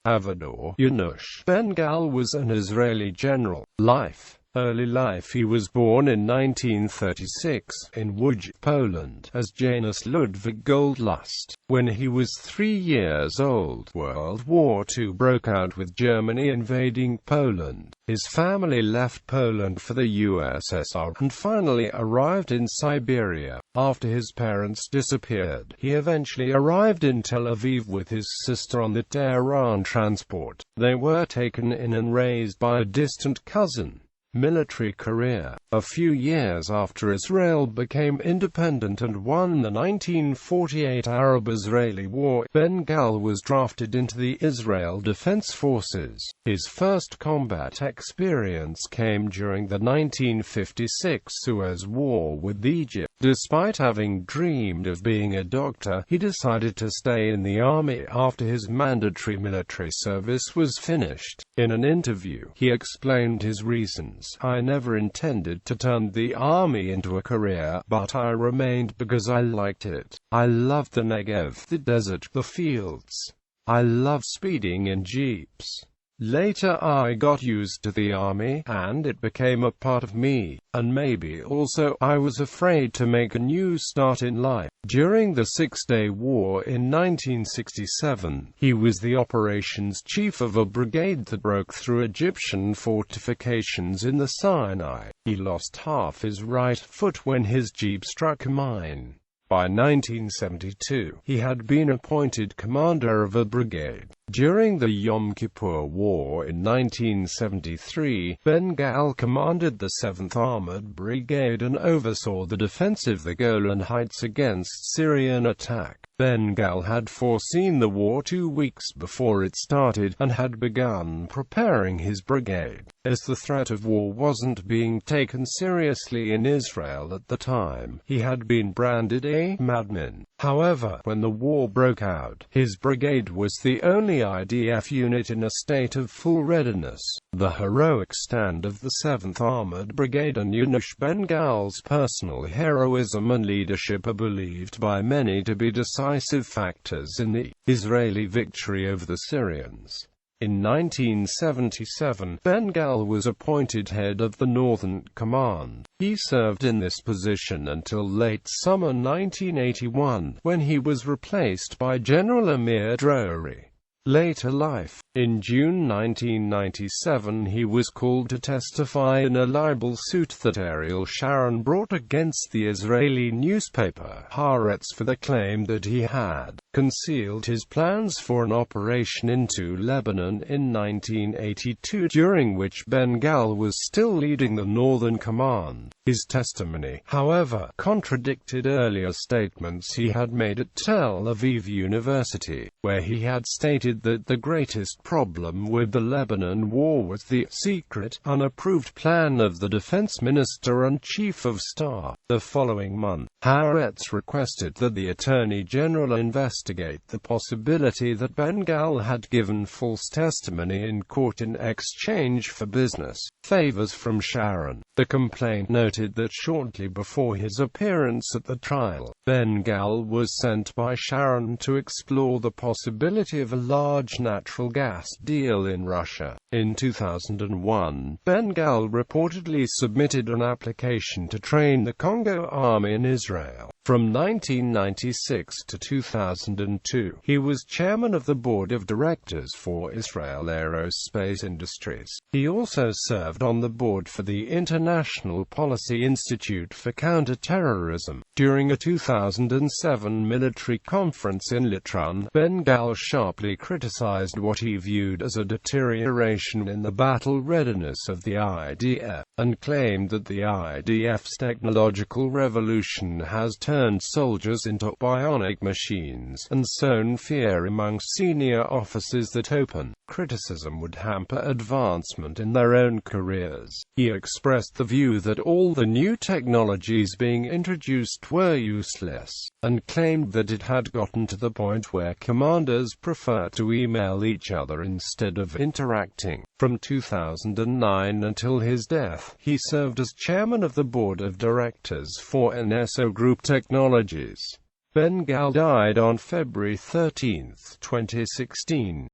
Avigdor Yanush Ben-Gal was an Israeli general. Early life. He was born in 1936 in Łódź, Poland, as Janusz Ludwig Goldlust. When he was 3 years old, World War II broke out with Germany invading Poland. His family left Poland for the USSR and finally arrived in Siberia. After his parents disappeared, he eventually arrived in Tel Aviv with his sister on the Tehran transport. They were taken in and raised by a distant cousin. Military career. A few years after Israel became independent and won the 1948 Arab-Israeli War, Ben-Gal was drafted into the Israel Defense Forces. His first combat experience came during the 1956 Suez War with Egypt. Despite having dreamed of being a doctor, he decided to stay in the army after his mandatory military service was finished. In an interview, he explained his reasons. "I never intended to turn the army into a career, but I remained because I liked it. I loved the Negev, the desert, the fields. I loved speeding in jeeps. Later I got used to the army, and it became a part of me. And maybe also, I was afraid to make a new start in life." During the Six-Day War in 1967, he was the operations chief of a brigade that broke through Egyptian fortifications in the Sinai. He lost half his right foot when his jeep struck a mine. By 1972, he had been appointed commander of a brigade. During the Yom Kippur War in 1973, Ben-Gal commanded the 7th Armored Brigade and oversaw the defense of the Golan Heights against Syrian attack. Ben-Gal had foreseen the war 2 weeks before it started, and had begun preparing his brigade. As the threat of war wasn't being taken seriously in Israel at the time, he had been branded a madman. However, when the war broke out, his brigade was the only IDF unit in a state of full readiness. The heroic stand of the 7th Armored Brigade and Yanush Ben-Gal's personal heroism and leadership are believed by many to be decisive factors in the Israeli victory over the Syrians. In 1977, Ben-Gal was appointed head of the Northern Command. He served in this position until late summer 1981, when he was replaced by General Amir Drori. Later life. In June 1997 he was called to testify in a libel suit that Ariel Sharon brought against the Israeli newspaper Haaretz for the claim that he had concealed his plans for an operation into Lebanon in 1982, during which Ben-Gal was still leading the Northern Command. His testimony, however, contradicted earlier statements he had made at Tel Aviv University, where he had stated that the greatest problem with the Lebanon war was the secret, unapproved plan of the defense minister and chief of staff. The following month, Haaretz requested that the Attorney General investigate the possibility that Ben-Gal had given false testimony in court in exchange for business favors from Sharon. The complaint noted that shortly before his appearance at the trial, Ben-Gal was sent by Sharon to explore the possibility of a large natural gas deal in Russia. In 2001, Ben-Gal reportedly submitted an application to train the Congo Army in Israel. From 1996 to 2002, he was chairman of the board of directors for Israel Aerospace Industries. He also served on the board for the International Policy Institute for Counterterrorism. During a 2007 military conference in Litron, Ben-Gal sharply criticized what he viewed as a deterioration in the battle readiness of the IDF, and claimed that the IDF's technological revolution has turned soldiers into bionic machines, and sown fear among senior officers that open criticism would hamper advancement in their own careers. He expressed the view that all the new technologies being introduced were useless, and claimed that it had gotten to the point where commanders prefer to email each other instead of interacting. From 2009 until his death, he served as chairman of the board of directors for NSO Group Technologies. Ben-Gal died on February 13, 2016.